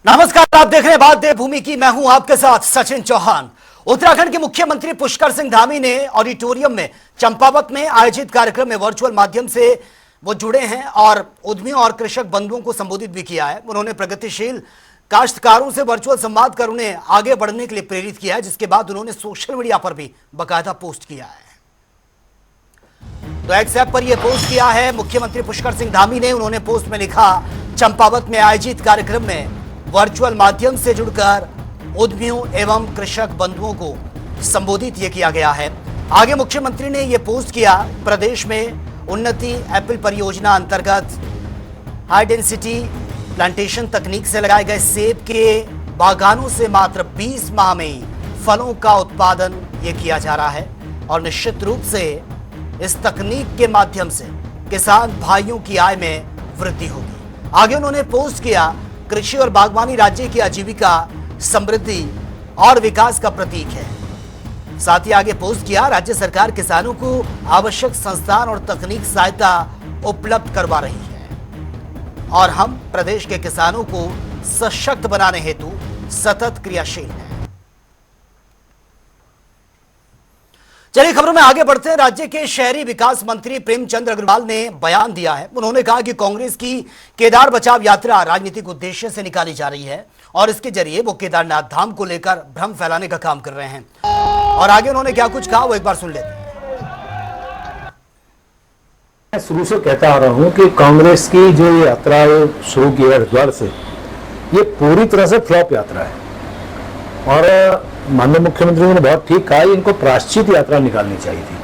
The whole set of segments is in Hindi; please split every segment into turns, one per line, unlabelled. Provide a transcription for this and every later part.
नमस्कार, आप देख रहे हैं बात देवभूमि की। मैं हूं आपके साथ सचिन चौहान। उत्तराखंड के मुख्यमंत्री पुष्कर सिंह धामी ने ऑडिटोरियम में चंपावत में आयोजित कार्यक्रम में वर्चुअल माध्यम से वो जुड़े हैं और उद्यमियों और कृषक बंधुओं को संबोधित भी किया है। उन्होंने प्रगतिशील काश्तकारों से वर्चुअल संवाद कर उन्हें आगे बढ़ने के लिए प्रेरित किया है, जिसके बाद उन्होंने सोशल मीडिया पर भी बाकायदा पोस्ट किया है। तो एक्स ऐप पर यह पोस्ट किया है मुख्यमंत्री पुष्कर सिंह धामी ने। उन्होंने पोस्ट में लिखा, चंपावत में आयोजित कार्यक्रम में वर्चुअल माध्यम से जुड़कर उद्यमियों एवं कृषक बंधुओं को संबोधित यह किया गया है। आगे मुख्यमंत्री ने यह पोस्ट किया, प्रदेश में उन्नति एप्पल परियोजना अंतर्गत हाई डेंसिटी प्लांटेशन तकनीक से लगाए गए सेब के बागानों से मात्र 20 माह में ही फलों का उत्पादन यह किया जा रहा है और निश्चित रूप से इस तकनीक के माध्यम से किसान भाइयों की आय में वृद्धि होगी। आगे उन्होंने पोस्ट किया, कृषि और बागवानी राज्य की आजीविका, समृद्धि और विकास का प्रतीक है। साथ ही आगे पोस्ट किया, राज्य सरकार किसानों को आवश्यक संस्थान और तकनीक सहायता उपलब्ध करवा रही है और हम प्रदेश के किसानों को सशक्त बनाने हेतु सतत क्रियाशील हैं। चलिए खबरों में आगे बढ़ते हैं। राज्य के शहरी विकास मंत्री प्रेमचंद अग्रवाल ने बयान दिया है। उन्होंने कहा कि कांग्रेस की केदार बचाव यात्रा राजनीतिक उद्देश्य से निकाली जा रही है और इसके जरिए वो केदारनाथ धाम को लेकर भ्रम फैलाने का काम कर रहे हैं। और आगे उन्होंने क्या कुछ कहा वो एक बार सुन लेते हैं।
मैं शुरू से कहता आ रहा हूं कि कांग्रेस की जो ये यात्रा शुरू की है हरिद्वार से, ये पूरी तरह से फ्लॉप यात्रा है और माननीय मुख्यमंत्री ने बहुत ठीक कहा, इनको प्रायश्चित यात्रा निकालनी चाहिए थी।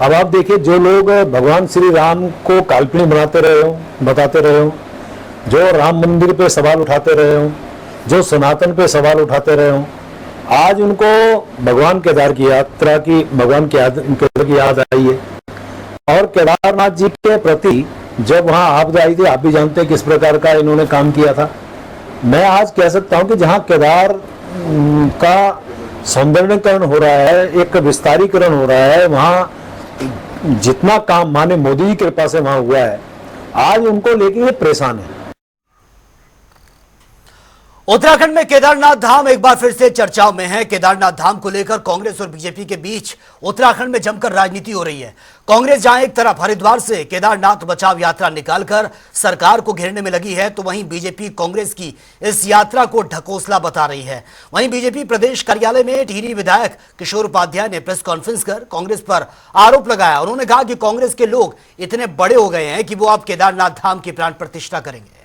अब आप देखिए, जो लोग भगवान श्री राम को काल्पनिक बताते रहे हो, जो राम मंदिर पे सवाल उठाते रहे हो, जो सनातन पे सवाल उठाते रहे हो, आज उनको भगवान केदार की यात्रा की केदार की याद आई है। और केदारनाथ जी के प्रति जब वहां आपदा आई थी, आप भी जानते हैं किस प्रकार का इन्होंने काम किया था। मैं आज कह सकता हूं कि जहां केदार का सौंदर्यीकरण हो रहा है, एक विस्तारीकरण हो रहा है, वहां जितना काम माने मोदी की कृपा से वहां हुआ है, आज उनको लेके ये परेशान है।
उत्तराखंड में केदारनाथ धाम एक बार फिर से चर्चाओं में है। केदारनाथ धाम को लेकर कांग्रेस और बीजेपी के बीच उत्तराखंड में जमकर राजनीति हो रही है। कांग्रेस जहां एक तरफ हरिद्वार से केदारनाथ बचाव यात्रा निकालकर सरकार को घेरने में लगी है, तो वहीं बीजेपी कांग्रेस की इस यात्रा को ढकोसला बता रही है। वहीं बीजेपी प्रदेश कार्यालय में टिहरी विधायक किशोर उपाध्याय ने प्रेस कॉन्फ्रेंस कर कांग्रेस पर आरोप लगाया। उन्होंने कहा कि कांग्रेस के लोग इतने बड़े हो गए हैं कि वो अब केदारनाथ धाम की प्राण प्रतिष्ठा करेंगे।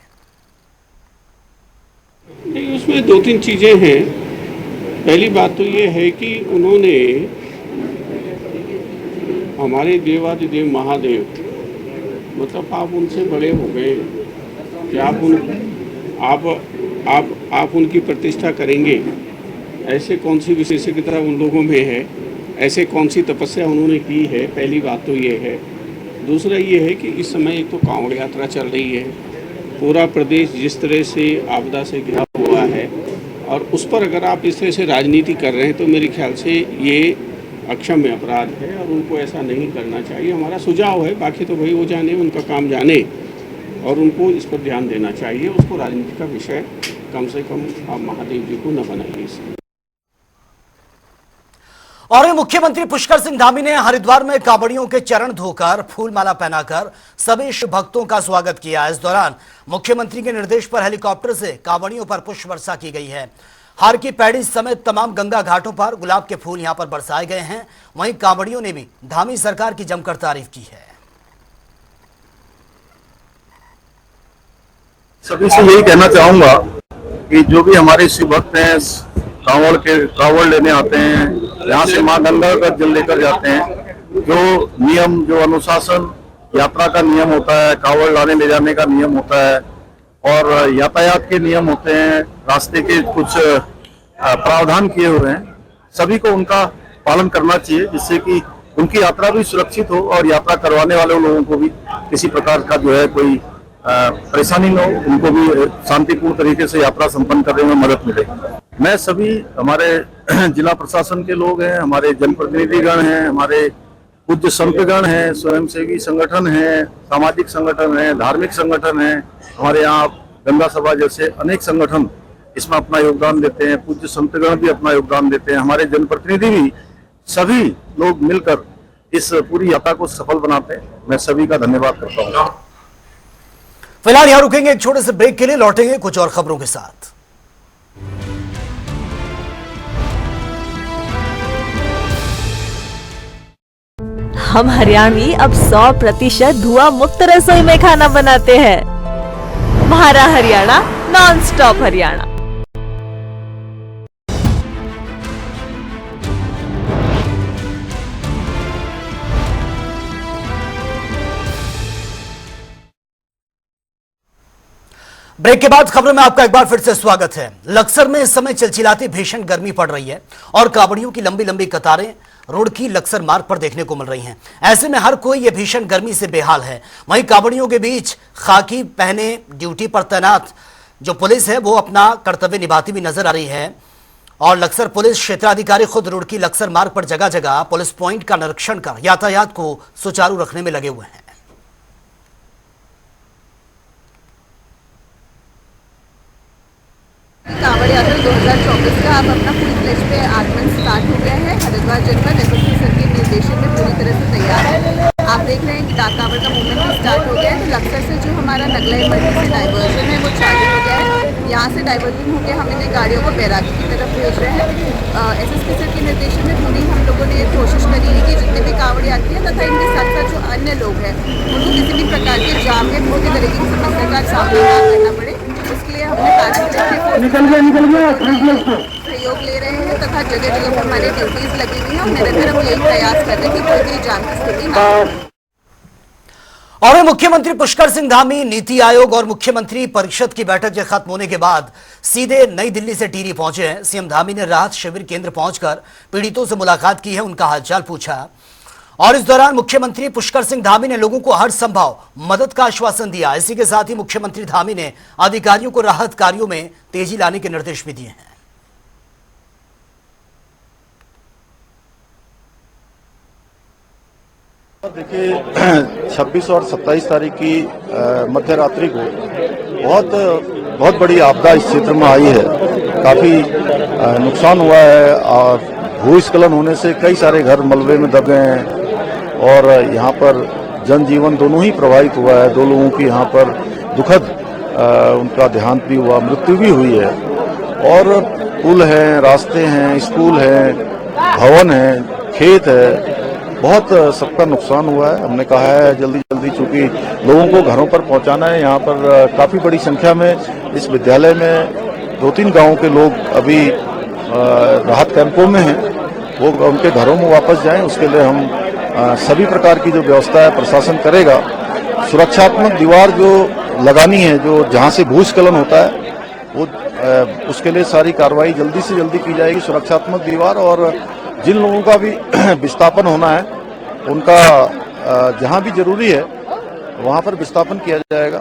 नहीं, उसमें दो तीन चीज़ें हैं। पहली बात तो ये है कि उन्होंने हमारे देवादिदेव महादेव, मतलब आप उनसे बड़े हो गए कि आप उनकी प्रतिष्ठा करेंगे। ऐसे कौन सी विशेषज्ञता उन लोगों में है, ऐसे कौन सी तपस्या उन्होंने की है। पहली बात तो ये है। दूसरा ये है कि इस समय एक तो कांवड़ यात्रा चल रही है, पूरा प्रदेश जिस तरह से आपदा से घिरा हुआ है और उस पर अगर आप इस तरह से राजनीति कर रहे हैं तो मेरे ख्याल से ये अक्षम्य अपराध है और उनको ऐसा नहीं करना चाहिए। हमारा सुझाव है, बाकी तो भाई वो जाने, उनका काम जाने, और उनको इस पर ध्यान देना चाहिए। उसको राजनीति का विषय कम से कम आप महादेव जी को न बनाइए इसमें।
और मुख्यमंत्री पुष्कर सिंह धामी ने हरिद्वार में कांवड़ियों के चरण धोकर फूलमाला पहनाकर सभी शिव भक्तों का स्वागत किया। इस दौरान मुख्यमंत्री के निर्देश पर हेलीकॉप्टर से कांवड़ियों पर पुष्प वर्षा की गई है। हार की पैड़ी समेत तमाम गंगा घाटों पर गुलाब के फूल यहां पर बरसाए गए हैं। वहीं कांवड़ियों ने भी धामी सरकार की जमकर तारीफ की है।
सभी से यही कहना चाहूंगा कि जो भी हमारे शिव भक्त हैं, कांवड़ लेने आते हैं, यहाँ से मां गंगा का जल लेकर जाते हैं। जो नियम, जो अनुशासन यात्रा का नियम होता है, कांवड़ लाने ले जाने का नियम होता है और यातायात के नियम होते हैं, रास्ते के कुछ प्रावधान किए हुए हैं, सभी को उनका पालन करना चाहिए, जिससे कि उनकी यात्रा भी सुरक्षित हो और यात्रा करवाने वाले लोगों को भी किसी प्रकार का जो है कोई परेशानी न हो, उनको भी शांतिपूर्ण तरीके से यात्रा संपन्न करने में मदद मिले। मैं सभी हमारे जिला प्रशासन के लोग हैं, हमारे जनप्रतिनिधिगण हैं, हमारे पूज्य संतगण हैं, स्वयंसेवी संगठन हैं, सामाजिक संगठन हैं, धार्मिक संगठन हैं, हमारे यहाँ गंगा सभा जैसे अनेक संगठन इसमें अपना योगदान देते हैं, पूज्य संतगण भी अपना योगदान देते हैं, हमारे जनप्रतिनिधि भी, सभी लोग मिलकर इस पूरी यात्रा को सफल बनाते हैं। मैं सभी का धन्यवाद करता हूँ।
फिलहाल यहां रुकेंगे एक छोटे से ब्रेक के लिए, लौटेंगे कुछ और खबरों के साथ।
हम हरियाणवी अब 100% धुआं मुक्त रसोई में खाना बनाते हैं। हमारा Haryana non stop Haryana.
Break के बाद खबरों में आपका एक बार फिर से स्वागत है। लक्सर में इस समय चिलचिलाती भीषण गर्मी पड़ रही है और कांवड़ियों की लंबी लंबी कतारें रुड़की लक्सर मार्ग पर देखने को मिल रही हैं। ऐसे में हर कोई ये भीषण गर्मी से बेहाल है। वहीं कांवड़ियों के बीच खाकी पहने ड्यूटी पर तैनात जो पुलिस है वो अपना कर्तव्य निभाती हुई नजर आ रही है और लक्सर पुलिस क्षेत्राधिकारी खुद रुड़की लक्सर मार्ग पर जगह जगह पुलिस पॉइंट का निरीक्षण कर यातायात को सुचारू रखने में लगे हुए हैं।
कांवड़ यात्रा 2024 का अब अपना फुल फ्लेज पे आगमन स्टार्ट हो गया है। हरिद्वार जनपद एसएसपी सर के निर्देशन में पूरी तरह से तैयार है। आप देख रहे हैं कि डाक कांवड़ का मूवमेंट भी स्टार्ट हो गया है। तो लक्सर से जो हमारा नगला इमरजेंसी डाइवर्जन है वो चालू हो गया है। यहाँ से डाइवर्जन होकर हम इन्हें गाड़ियों को बैरागी की तरफ भेज रहे हैं। एसएसपी सर के निर्देशन में पूरी हम लोगों ने कोशिश करी है कि जितने भी कांवड़ यात्री हैं तथा इनके साथ साथ जो अन्य लोग हैं उनको किसी भी प्रकार के जाम या किसी तरह की समस्या का सामना ना करना पड़े, उसके लिए हमने सहयोग ले रहे हैं तथा जगह जगह पर हमारे ड्यूटीज लगी हुई हैं और निरंतर हम यही प्रयास कर रहे हैं कि कोई भी जाम की स्थिति ना हो।
और मुख्यमंत्री पुष्कर सिंह धामी नीति आयोग और मुख्यमंत्री परिषद की बैठक के खत्म होने के बाद सीधे नई दिल्ली से टिहरी पहुंचे हैं। सीएम धामी ने राहत शिविर केंद्र पहुंचकर पीड़ितों से मुलाकात की है, उनका हालचाल पूछा और इस दौरान मुख्यमंत्री पुष्कर सिंह धामी ने लोगों को हर संभव मदद का आश्वासन दिया। इसी के साथ ही मुख्यमंत्री धामी ने अधिकारियों को राहत कार्यों में तेजी लाने के निर्देश भी दिए हैं।
देखिए 26 और 27 तारीख की मध्य रात्रि को बहुत बड़ी आपदा इस क्षेत्र में आई है। काफी नुकसान हुआ है और भूस्खलन होने से कई सारे घर मलबे में दब गए हैं और यहाँ पर जनजीवन दोनों ही प्रभावित हुआ है। 2 लोगों की यहाँ पर दुखद उनका देहांत भी हुआ, मृत्यु भी हुई है और पुल हैं, रास्ते हैं, स्कूल हैं, भवन हैं, खेत है, बहुत सबका नुकसान हुआ है। हमने कहा है जल्दी जल्दी, चूंकि लोगों को घरों पर पहुंचाना है। यहाँ पर काफी बड़ी संख्या में इस विद्यालय में 2-3 गांवों के लोग अभी राहत कैंपों में हैं, वो उनके घरों में वापस जाएं। उसके लिए हम सभी प्रकार की जो व्यवस्था है प्रशासन करेगा। सुरक्षात्मक दीवार जो लगानी है, जो जहां से भूस्खलन होता है, वो उसके लिए सारी कार्रवाई जल्दी से जल्दी की जाएगी। सुरक्षात्मक दीवार और जिन लोगों का भी विस्थापन होना है उनका जहां भी जरूरी है वहां पर विस्थापन किया जाएगा।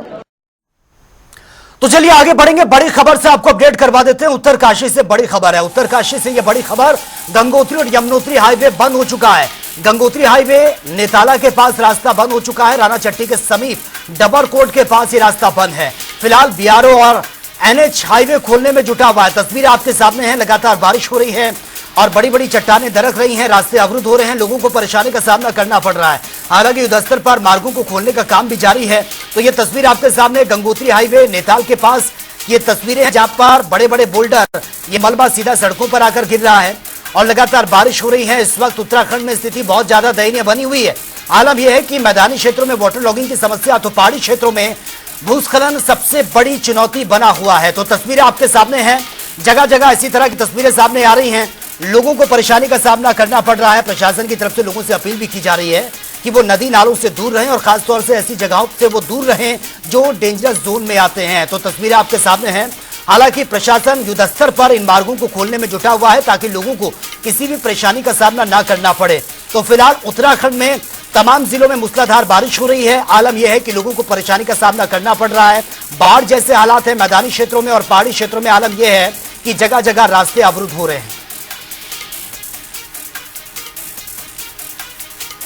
तो चलिए आगे बढ़ेंगे। बड़ी खबर से आपको अपडेट करवा देते हैं। उत्तरकाशी से बड़ी खबर है। उत्तरकाशी से यह बड़ी खबर, गंगोत्री और यमुनोत्री हाईवे बंद हो चुका है। गंगोत्री हाईवे नेताला के पास रास्ता बंद हो चुका है। राना चट्टी के समीप डबरकोट के पास ये रास्ता बंद है। फिलहाल बीआरओ और एनएच हाईवे खोलने में जुटा हुआ है। तस्वीर आपके सामने है। लगातार बारिश हो रही है और बड़ी बड़ी चट्टानें दरक रही हैं, रास्ते अवरुद्ध हो रहे हैं, लोगों को परेशानी का सामना करना पड़ रहा है। हालांकि युद्धस्तर पर मार्गों को खोलने का काम भी जारी है। तो ये तस्वीर आपके सामने गंगोत्री हाईवे नेताल के पास ये तस्वीरें हैं जहां पर बड़े बड़े बोल्डर, ये मलबा सीधा सड़कों पर आकर गिर रहा है और लगातार बारिश हो रही है। इस वक्त उत्तराखंड में स्थिति बहुत ज्यादा दयनीय बनी हुई है। आलम यह है कि मैदानी क्षेत्रों में वाटर लॉगिंग की समस्या तो पहाड़ी क्षेत्रों में भूस्खलन सबसे बड़ी चुनौती बना हुआ है। तो तस्वीरें आपके सामने हैं, जगह जगह इसी तरह की तस्वीरें सामने आ रही हैं। लोगों को परेशानी का सामना करना पड़ रहा है। प्रशासन की तरफ से लोगों से अपील भी की जा रही है कि वो नदी नालों से दूर रहें और खासतौर से ऐसी जगहों से वो दूर रहें जो डेंजरस जोन में आते हैं। तो तस्वीरें आपके सामने हैं। हालांकि प्रशासन युद्धस्तर पर इन मार्गों को खोलने में जुटा हुआ है ताकि लोगों को किसी भी परेशानी का सामना ना करना पड़े। तो फिलहाल उत्तराखंड में तमाम जिलों में मूसलाधार बारिश हो रही है। आलम यह है कि लोगों को परेशानी का सामना करना पड़ रहा है। बाढ़ जैसे हालात है मैदानी क्षेत्रों में और पहाड़ी क्षेत्रों में। आलम यह है कि जगह जगह रास्ते अवरुद्ध हो रहे हैं।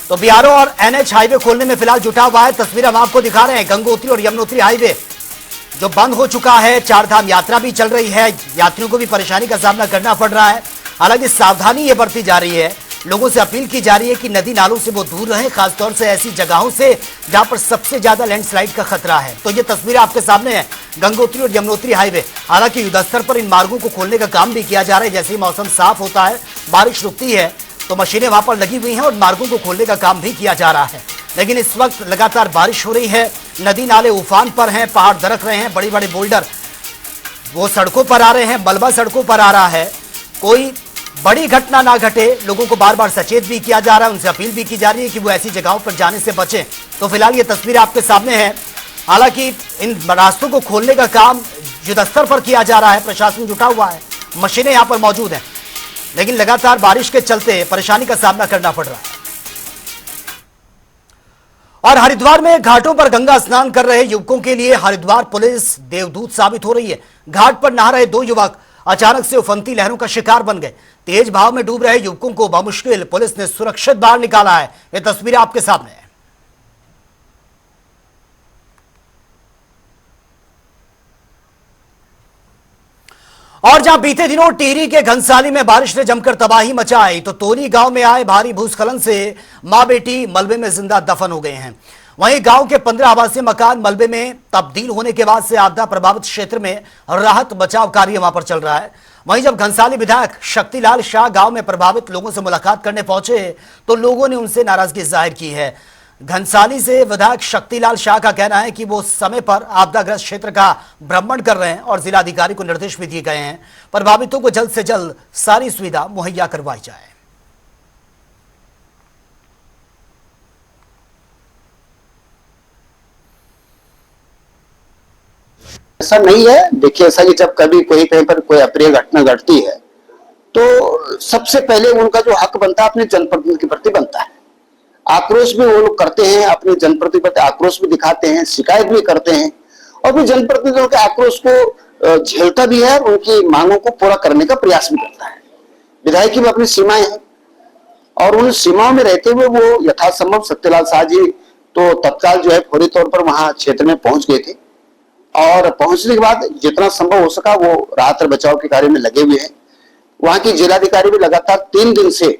तो बीआरओ और एनएच हाईवे खोलने में फिलहाल जुटा हुआ है। तस्वीर हम आपको दिखा रहे हैं। गंगोत्री और यमुनोत्री हाईवे जो बंद हो चुका है। चारधाम यात्रा भी चल रही है, यात्रियों को भी परेशानी का सामना करना पड़ रहा है। हालांकि सावधानी ये बरती जा रही है, लोगों से अपील की जा रही है कि नदी नालों से वो दूर रहें, खासतौर से ऐसी जगहों से जहां पर सबसे ज्यादा लैंडस्लाइड का खतरा है। तो ये तस्वीरें आपके सामने है गंगोत्री और यमुनोत्री हाईवे। हालांकि युद्धस्तर पर इन मार्गों को खोलने का काम भी किया जा रहा है। जैसे ही मौसम साफ होता है, बारिश रुकती है, तो मशीनें वहां पर लगी हुई हैं और मार्गों को खोलने का काम भी किया जा रहा है। लेकिन इस वक्त लगातार बारिश हो रही है, नदी नाले उफान पर हैं, पहाड़ दरक रहे हैं, बड़े बड़े बोल्डर वो सड़कों पर आ रहे हैं, मलबा सड़कों पर आ रहा है। कोई बड़ी घटना ना घटे, लोगों को बार बार सचेत भी किया जा रहा है, उनसे अपील भी की जा रही है कि वो ऐसी जगहों पर जाने से बचें। तो फिलहाल ये तस्वीर आपके सामने है। हालांकि इन रास्तों को खोलने का काम युद्धस्तर पर किया जा रहा है, प्रशासन जुटा हुआ है, मशीनें यहां पर मौजूद हैं, लेकिन लगातार बारिश के चलते परेशानी का सामना करना पड़ रहा है। और हरिद्वार में घाटों पर गंगा स्नान कर रहे युवकों के लिए हरिद्वार पुलिस देवदूत साबित हो रही है। घाट पर नहा रहे दो युवक अचानक से उफनती लहरों का शिकार बन गए। तेज भाव में डूब रहे युवकों को बमुश्किल पुलिस ने सुरक्षित बाहर निकाला है। ये तस्वीरें आपके सामने है। और जहां बीते दिनों टिहरी के घनसाली में बारिश ने जमकर तबाही मचाई, तो तोरी गांव में आए भारी भूस्खलन से मां बेटी मलबे में जिंदा दफन हो गए हैं। वहीं गांव के 15 आवासीय मकान मलबे में तब्दील होने के बाद से आपदा प्रभावित क्षेत्र में राहत बचाव कार्य वहां पर चल रहा है। वहीं जब घनसाली विधायक शक्तिलाल शाह गांव में प्रभावित लोगों से मुलाकात करने पहुंचे, तो लोगों ने उनसे नाराजगी जाहिर की है। घनसाली से विधायक शक्तिलाल शाह का कहना है कि वो समय पर आपदाग्रस्त क्षेत्र का भ्रमण कर रहे हैं और जिलाधिकारी को निर्देश भी दिए गए हैं, प्रभावितों को जल्द से जल्द सारी सुविधा मुहैया करवाई जाए।
ऐसा नहीं है। देखिए, ऐसा कि जब कभी कोई कहीं पर कोई अप्रिय घटना घटती है, तो सबसे पहले उनका जो हक बनता है अपने जनप्रतिनिधि के प्रति बनता है। आक्रोश भी वो लोग करते हैं, अपने जनप्रतिनिधि प्रति आक्रोश भी दिखाते हैं, शिकायत भी करते हैं और फिर जनप्रतिनिधियों के आक्रोश को झेलता भी है, उनकी मांगों को पूरा करने का प्रयास भी करता है। विधायक की भी अपनी सीमाएं हैं और उन सीमाओं में रहते हुए वो यथासंभव सत्यलाल शाह जी तो तत्काल जो है फौरी तौर पर वहां क्षेत्र में पहुंच गए थे और पहुंचने के बाद जितना संभव हो सका वो राहत और बचाव के कार्य में लगे हुए हैं। वहां की जिलाधिकारी भी लगातार 3 दिन से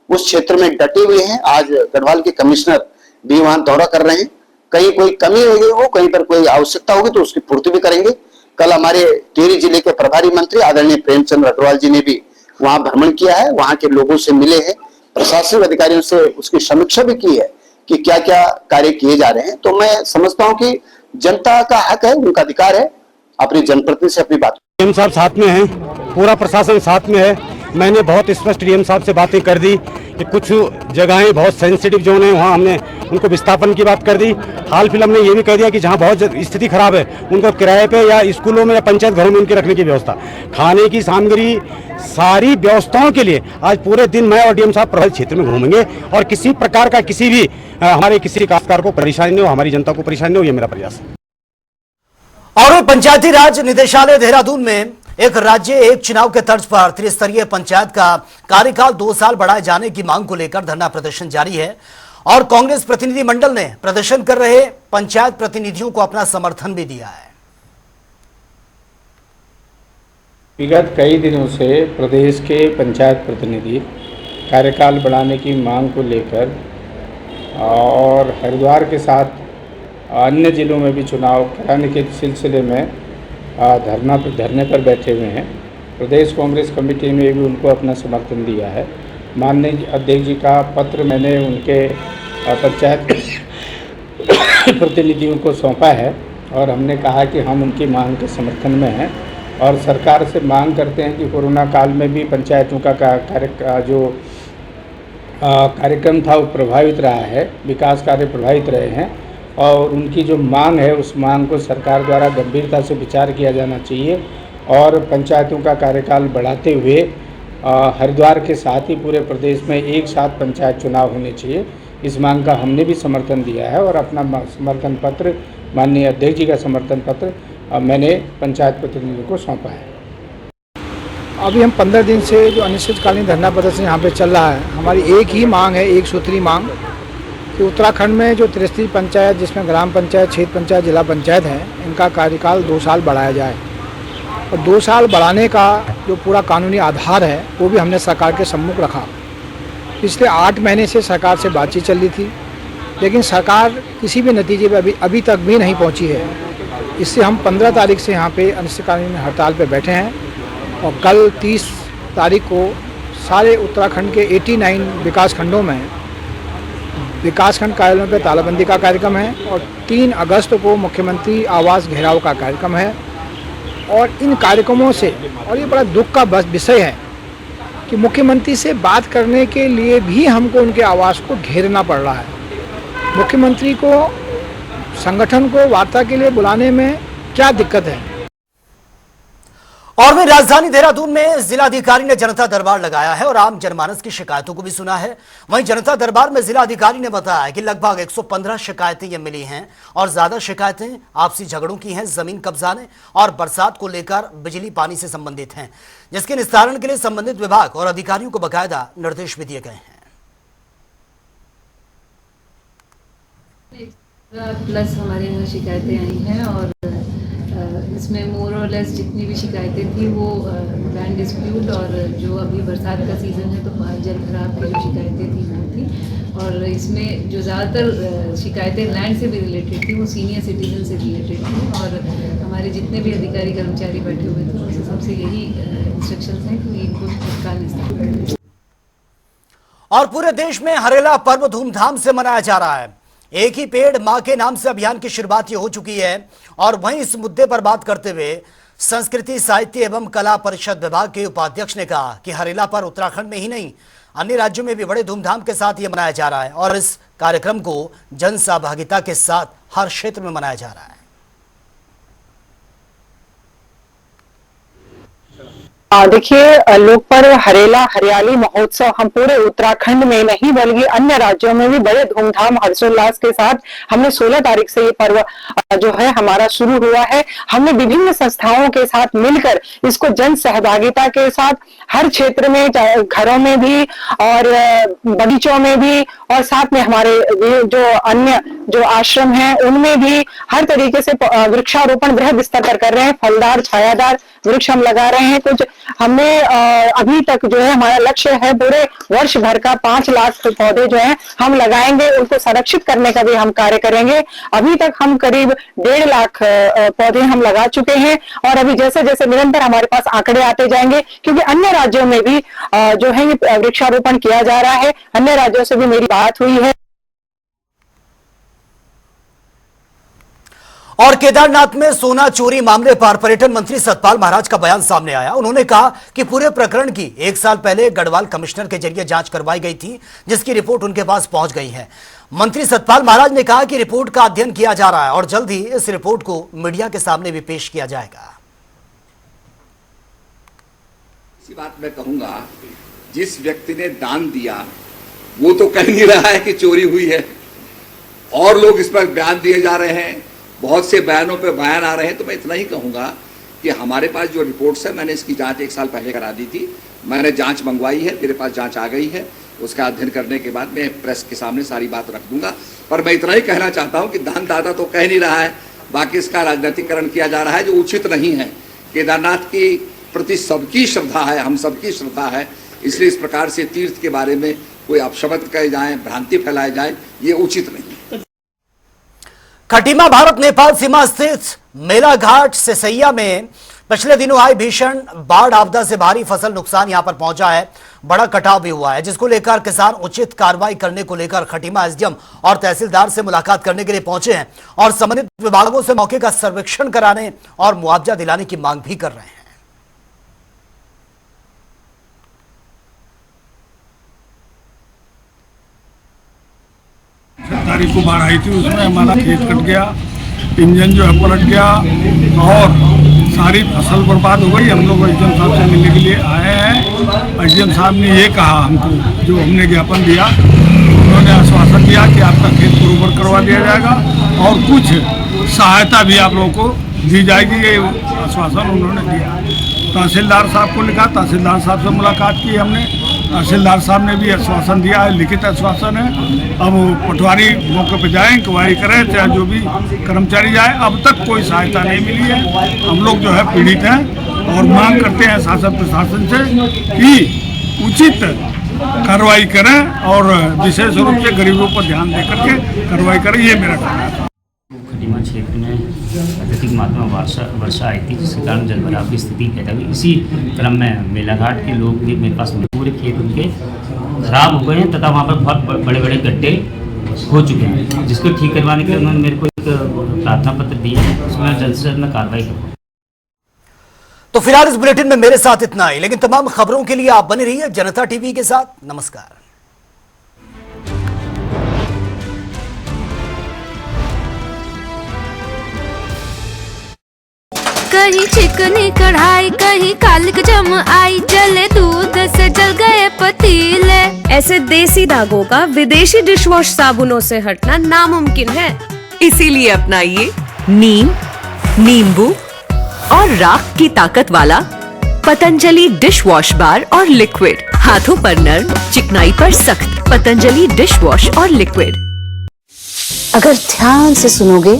उस क्षेत्र में डटे हुए हैं। आज गढ़वाल के कमिश्नर भी वहां दौरा कर रहे हैं। कहीं कोई कमी रह गई हो, कहीं पर कोई आवश्यकता होगी तो उसकी पूर्ति भी करेंगे। कल हमारे टिहरी जिले के प्रभारी मंत्री आदरणीय प्रेमचंद अग्रवाल जी ने भी वहां भ्रमण किया है, वहां के लोगों से मिले हैं, प्रशासनिक अधिकारियों से उसकी समीक्षा भी की है कि क्या क्या कार्य किए जा रहे हैं। तो मैं समझता हूं कि जनता का हक है, उनका अधिकार है अपनी जनप्रतिनिधि से अपनी बात।
डीएम साहब साथ में हैं, पूरा प्रशासन साथ में है। मैंने बहुत स्पष्ट डीएम साहब से बातें कर दी कि कुछ जगहें बहुत सेंसिटिव जोन है, वहाँ हमने उनको विस्थापन की बात कर दी। हाल फिलहाल हमने ये भी कह दिया कि जहाँ बहुत स्थिति खराब है उनको किराए पे या स्कूलों में या पंचायत घरों में उनके रखने की व्यवस्था, खाने की सामग्री, सारी व्यवस्थाओं के लिए आज पूरे दिन मैं और डीएम साहब प्रभावित क्षेत्र में घूमेंगे और किसी प्रकार का किसी भी हमारे किसी काश्तकार को परेशानी नहीं हो, हमारी जनता को परेशानी नहीं हो, ये मेरा प्रयास है।
और पंचायती राज निदेशालय देहरादून में एक राज्य एक चुनाव के तर्ज पर त्रिस्तरीय पंचायत का कार्यकाल 2 साल बढ़ाए जाने की मांग को लेकर धरना प्रदर्शन जारी है और कांग्रेस प्रतिनिधि मंडल ने प्रदर्शन कर रहे पंचायत प्रतिनिधियों को अपना समर्थन भी दिया है।
विगत कई दिनों से प्रदेश के पंचायत प्रतिनिधि कार्यकाल बढ़ाने की मांग को लेकर और हरिद्वार के साथ अन्य जिलों में भी चुनाव कराने के सिलसिले में धरने पर बैठे हुए हैं। प्रदेश कांग्रेस कमेटी ने भी उनको अपना समर्थन दिया है। माननीय अध्यक्ष जी का पत्र मैंने उनके पंचायत प्रतिनिधियों को सौंपा है और हमने कहा कि हम उनकी मांग के समर्थन में हैं और सरकार से मांग करते हैं कि कोरोना काल में भी पंचायतों का कार्यक्रम था वो प्रभावित रहा है, विकास कार्य प्रभावित रहे हैं और उनकी जो मांग है उस मांग को सरकार द्वारा गंभीरता से विचार किया जाना चाहिए और पंचायतों का कार्यकाल बढ़ाते हुए हरिद्वार के साथ ही पूरे प्रदेश में एक साथ पंचायत चुनाव होने चाहिए। इस मांग का हमने भी समर्थन दिया है और अपना समर्थन पत्र, माननीय अध्यक्ष जी का समर्थन पत्र मैंने पंचायत प्रतिनिधियों को सौंपा है।
अभी हम 15 दिन से जो अनिश्चितकालीन धरना प्रदर्शन यहाँ पे चल रहा है, हमारी एक ही मांग है, एक सूत्री मांग कि उत्तराखंड में जो त्रिस्तरीय पंचायत, जिसमें ग्राम पंचायत, क्षेत्र पंचायत, जिला पंचायत हैं, इनका कार्यकाल 2 साल बढ़ाया जाए। और 2 साल बढ़ाने का जो पूरा कानूनी आधार है वो भी हमने सरकार के सम्मुख रखा। पिछले 8 महीने से सरकार से बातचीत चल रही थी, लेकिन सरकार किसी भी नतीजे पर अभी तक भी नहीं पहुंची है। इससे हम 15 तारीख से यहाँ पे अनिश्चितकालीन हड़ताल पे बैठे हैं और कल 30 तारीख को सारे उत्तराखंड के 89 विकास खंडों में विकासखंड कार्यालयों पे तालाबंदी का कार्यक्रम है और 3 अगस्त को मुख्यमंत्री आवास घेराव का कार्यक्रम है। और इन कार्यक्रमों से, और ये बड़ा दुख का विषय है कि मुख्यमंत्री से बात करने के लिए भी हमको उनके आवास को घेरना पड़ रहा है। मुख्यमंत्री को संगठन को वार्ता के लिए बुलाने में क्या दिक्कत है?
और वहीं राजधानी देहरादून में जिलाधिकारी ने जनता दरबार लगाया है और आम जनमानस की शिकायतों को भी सुना है। वहीं जनता दरबार में जिलाधिकारी ने बताया कि लगभग 115 शिकायतें ये मिली हैं और ज्यादा शिकायतें आपसी झगड़ों की हैं, जमीन कब्जाने और बरसात को लेकर बिजली पानी से संबंधित हैं, जिसके निस्तारण के लिए संबंधित विभाग और अधिकारियों को बाकायदा निर्देश भी दिए गए हैं।
प्लस हमारे यहाँ शिकायतें आई हैं और इसमें मोर और लेस जितनी भी शिकायतें थी वो लैंड डिस्प्यूट और जो अभी बरसात का सीज़न है तो जल खराब की जो शिकायतें थी वो थी। और इसमें जो ज़्यादातर शिकायतें लैंड से भी रिलेटेड थी वो सीनियर सिटीजन से रिलेटेड थी और हमारे जितने भी अधिकारी कर्मचारी बैठे हुए थे उनसे सबसे यही इंस्ट्रक्शंस हैं कि इनको तत्काल निस्तारण करें।
और पूरे देश में हरेला पर्व धूमधाम से मनाया जा रहा है। एक ही पेड़ मां के नाम से अभियान की शुरुआत हो चुकी है और वहीं इस मुद्दे पर बात करते हुए संस्कृति साहित्य एवं कला परिषद विभाग के उपाध्यक्ष ने कहा कि हरेला पर्व उत्तराखंड में ही नहीं अन्य राज्यों में भी बड़े धूमधाम के साथ ये मनाया जा रहा है और इस कार्यक्रम को जन सहभागिता के साथ हर क्षेत्र में मनाया जा रहा है।
देखिए, लोक पर्व हरेला हरियाली महोत्सव हम पूरे उत्तराखंड में नहीं बल्कि अन्य राज्यों में भी बड़े धूमधाम हर्षोल्लास के साथ हमने 16 तारीख से ये पर्व जो है हमारा शुरू हुआ है। हमने विभिन्न संस्थाओं के साथ मिलकर इसको जन सहभागिता के साथ हर क्षेत्र में, घरों में भी और बगीचों में भी और साथ में हमारे जो अन्य जो आश्रम हैं उनमें भी हर तरीके से वृक्षारोपण बृहद स्तर पर कर रहे हैं। फलदार छायादार वृक्ष हम लगा रहे हैं। कुछ हमने अभी तक जो है हमारा लक्ष्य है पूरे वर्ष भर का 5 लाख पौधे जो हैं हम लगाएंगे, उनको संरक्षित करने का भी हम कार्य करेंगे। अभी तक हम करीब 1.5 लाख पौधे हम लगा चुके हैं और अभी जैसे जैसे निरंतर हमारे पास आंकड़े आते जाएंगे क्योंकि अन्य राज्यों में भी जो है ये वृक्षारोपण किया जा रहा है। अन्य राज्यों से भी मेरी बात हुई है।
और केदारनाथ में सोना चोरी मामले पर पर्यटन मंत्री सतपाल महाराज का बयान सामने आया। उन्होंने कहा कि पूरे प्रकरण की 1 साल पहले गढ़वाल कमिश्नर के जरिए जांच करवाई गई थी, जिसकी रिपोर्ट उनके पास पहुंच गई है। मंत्री सतपाल महाराज ने कहा कि रिपोर्ट का अध्ययन किया जा रहा है और जल्द ही इस रिपोर्ट को मीडिया के सामने भी पेश किया जाएगा।
इसी बात मैं कहूंगा, जिस व्यक्ति ने दान दिया वो तो कह नहीं रहा है कि चोरी हुई है और लोग इस पर बयान दिए जा रहे हैं, बहुत से बयानों पे बयान आ रहे हैं। तो मैं इतना ही कहूंगा कि हमारे पास जो रिपोर्ट्स है, मैंने इसकी जांच 1 साल पहले करा दी थी। मैंने जांच मंगवाई है, मेरे पास जांच आ गई है। उसका अध्ययन करने के बाद मैं प्रेस के सामने सारी बात रख दूंगा। पर मैं इतना ही कहना चाहता हूं कि दानदाता तो कह नहीं रहा है, बाकी इसका राजनीतिकरण किया जा रहा है जो उचित नहीं है। केदारनाथ के प्रति सबकी श्रद्धा है, हम सबकी श्रद्धा है, इसलिए इस प्रकार से तीर्थ के बारे में कोई अपशब्द कहे जाए, भ्रांति फैलाए जाए, ये उचित नहीं है।
खटीमा भारत नेपाल सीमा स्थित मेलाघाट सिसैया में पिछले दिनों आई भीषण बाढ़ आपदा से भारी फसल नुकसान यहां पर पहुंचा है। बड़ा कटाव भी हुआ है, जिसको लेकर किसान उचित कार्रवाई करने को लेकर खटीमा एसडीएम और तहसीलदार से मुलाकात करने के लिए पहुंचे हैं और संबंधित विभागों से मौके का सर्वेक्षण कराने और मुआवजा दिलाने की मांग भी कर रहे हैं।
तारीख को बाढ़ आई थी, उसमें हमारा खेत कट गया, इंजन जो है पलट गया और सारी फसल बर्बाद हो गई। हम लोग एसडीएम साहब से मिलने के लिए आए हैं। एसडीएम साहब ने ये कहा हमको, जो हमने ज्ञापन दिया, उन्होंने आश्वासन दिया कि आपका खेत बरोबर करवा दिया जाएगा और कुछ सहायता भी आप लोगों को दी जाएगी, ये आश्वासन उन्होंने दिया। तहसीलदार साहब को लिखा, तहसीलदार साहब से मुलाकात की हमने तहसीलदार साहब ने भी आश्वासन दिया है, लिखित आश्वासन है। अब पटवारी मौके पर जाए, इंक्वायरी करें, चाहे जो भी कर्मचारी जाए। अब तक कोई सहायता नहीं मिली है। हम लोग जो है पीड़ित हैं और मांग करते हैं शासन प्रशासन से कि उचित कार्रवाई करें और विशेष रूप से गरीबों पर ध्यान दे करके कार्रवाई करें, ये मेरा कहना है।
खटीमा क्षेत्र में अत्यधिक मात्रा में वर्षा आई थी, जिसके कारण जलभराव की स्थिति पैदा हुई। इसी क्रम में मेलाघाट के लोग भी मेरे पास पूरे खेत उनके खराब हो गए हैं तथा वहाँ पर बहुत बड़े बड़े गड्ढे हो चुके हैं, जिसको ठीक करवाने के लिए उन्होंने मेरे को एक प्रार्थना पत्र दिया है। उसमें जल्द से जल्द मैं कार्रवाई करूँगा।
तो फिलहाल इस बुलेटिन में मेरे साथ इतना ही, लेकिन तमाम खबरों के लिए आप बने रहिए जनता टीवी के साथ। नमस्कार।
कहीं चिकनी कढ़ाई, कहीं कालिक जम आई, जले दूध से जल गए पतीले।
ऐसे देसी दागों का विदेशी डिशवॉश साबुनों से हटना नामुमकिन है। इसीलिए अपनाइए नीम, नींबू और राख की ताकत वाला पतंजलि डिश वॉश बार और लिक्विड। हाथों पर नर्म, चिकनाई पर सख्त। पतंजलि डिश वॉश और लिक्विड।
अगर ध्यान से सुनोगे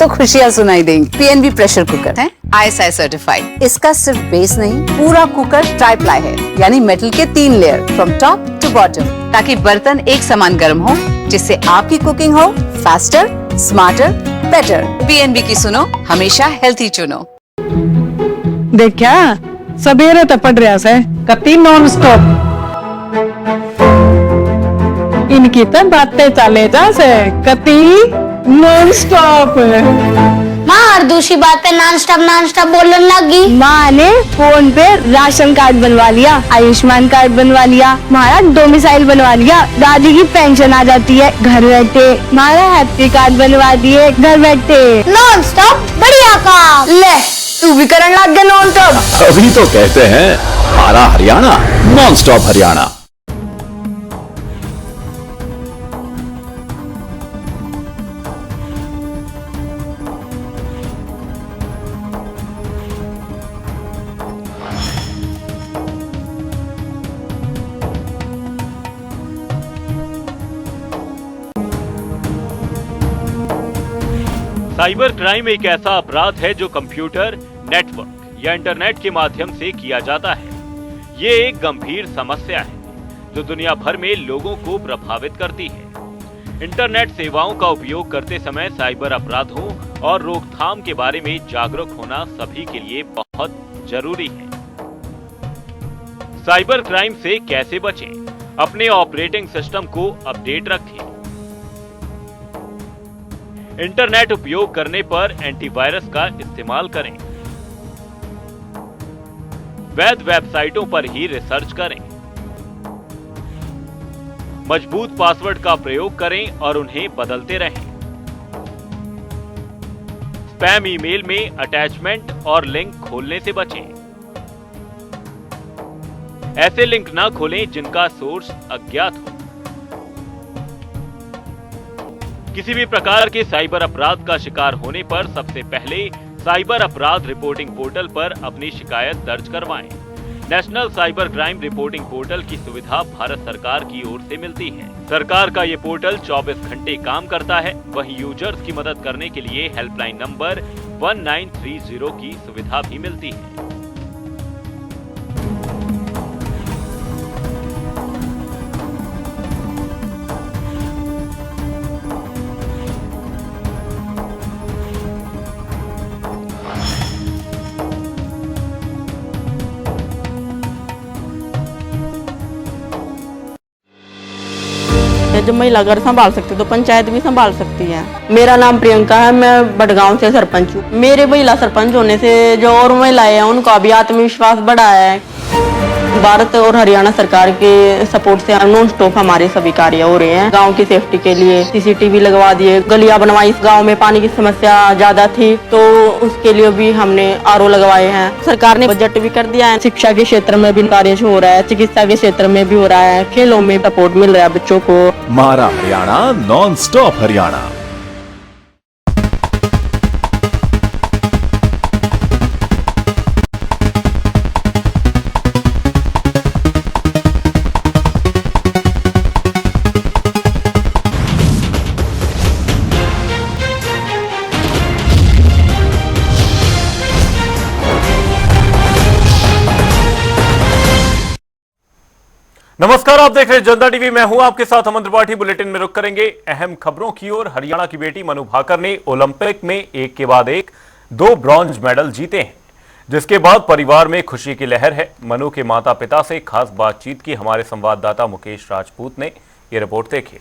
तो खुशियाँ सुनाई देंगी। PNB प्रेशर कुकर है ISI सर्टिफाइड। इसका सिर्फ बेस नहीं, पूरा कुकर ट्राई प्लाई है, यानी मेटल के 3 layer from top to bottom, ताकि बर्तन एक समान गर्म हो, जिससे आपकी कुकिंग हो फास्टर, स्मार्टर, बेटर। PNB की सुनो, हमेशा हेल्थी चुनो।
देखा सवेरे तो पड़ रहा से कति नॉन स्टॉप इनकी तो बातें चले जा से कति नॉन स्टॉप।
माँ हर दूसरी बात पे नॉन स्टॉप बोलने लगी।
माँ ने फोन पे राशन कार्ड बनवा लिया, आयुष्मान कार्ड बनवा लिया, हमारा डोमिसाइल बनवा लिया, दादी की पेंशन आ जाती है घर बैठे, हमारा हैप्पी कार्ड बनवा दिए घर बैठे।
नॉन स्टॉप बढ़िया काम।
ले तू भी करने लग गया नॉन स्टॉप।
अभी तो कहते हैं हमारा Haryana non stop Haryana.
Cyber crime एक ऐसा अपराध है जो कंप्यूटर, नेटवर्क या इंटरनेट के माध्यम से किया जाता है। ये एक गंभीर समस्या है जो दुनिया भर में लोगों को प्रभावित करती है। इंटरनेट सेवाओं का उपयोग करते समय साइबर अपराधों और रोकथाम के बारे में जागरूक होना सभी के लिए बहुत जरूरी है। साइबर क्राइम से कैसे बचें? अपने ऑपरेटिंग सिस्टम को अपडेट रखें। इंटरनेट उपयोग करने पर एंटीवायरस का इस्तेमाल करें। वैध वेबसाइटों पर ही रिसर्च करें। मजबूत पासवर्ड का प्रयोग करें और उन्हें बदलते रहें। स्पैम ईमेल में अटैचमेंट और लिंक खोलने से बचें। ऐसे लिंक ना खोलें जिनका सोर्स अज्ञात हो। किसी भी प्रकार के साइबर अपराध का शिकार होने पर सबसे पहले साइबर अपराध रिपोर्टिंग पोर्टल पर अपनी शिकायत दर्ज करवाएं। National cyber crime reporting portal की सुविधा भारत सरकार की ओर से मिलती है। सरकार का ये पोर्टल 24 घंटे काम करता है। वहीं यूजर्स की मदद करने के लिए हेल्पलाइन नंबर 1930 की सुविधा भी मिलती है।
जब महिला घर संभाल सकती तो पंचायत भी संभाल सकती है। मेरा नाम प्रियंका है, मैं बड़गांव से सरपंच हूँ। मेरे महिला सरपंच होने से जो और महिलाएं हैं उनका भी आत्मविश्वास बढ़ा है। भारत और हरियाणा सरकार के सपोर्ट से नॉन स्टॉप हमारे सभी कार्य हो रहे हैं। गांव की सेफ्टी के लिए CCTV लगवा दिए, गलियां बनवाई। गांव में पानी की समस्या ज्यादा थी तो उसके लिए भी हमने RO लगवाए हैं। सरकार ने बजट भी कर दिया है। शिक्षा के क्षेत्र में भी कार्य हो रहा है, चिकित्सा के क्षेत्र में भी हो रहा है, खेलों में सपोर्ट मिल रहा है बच्चों को।
हमारा हरियाणा नॉन स्टॉप हरियाणा।
नमस्कार, आप देख रहे हैं जनता टीवी। मैं हूं आपके साथ अमन त्रिपाठी। बुलेटिन में रुक करेंगे अहम खबरों की ओर। हरियाणा की बेटी मनु भाकर ने ओलंपिक में एक के बाद एक 2 ब्रॉन्ज मेडल जीते हैं, जिसके बाद परिवार में खुशी की लहर है। मनु के माता पिता से खास बातचीत की हमारे संवाददाता मुकेश राजपूत ने। ये रिपोर्ट देखिए।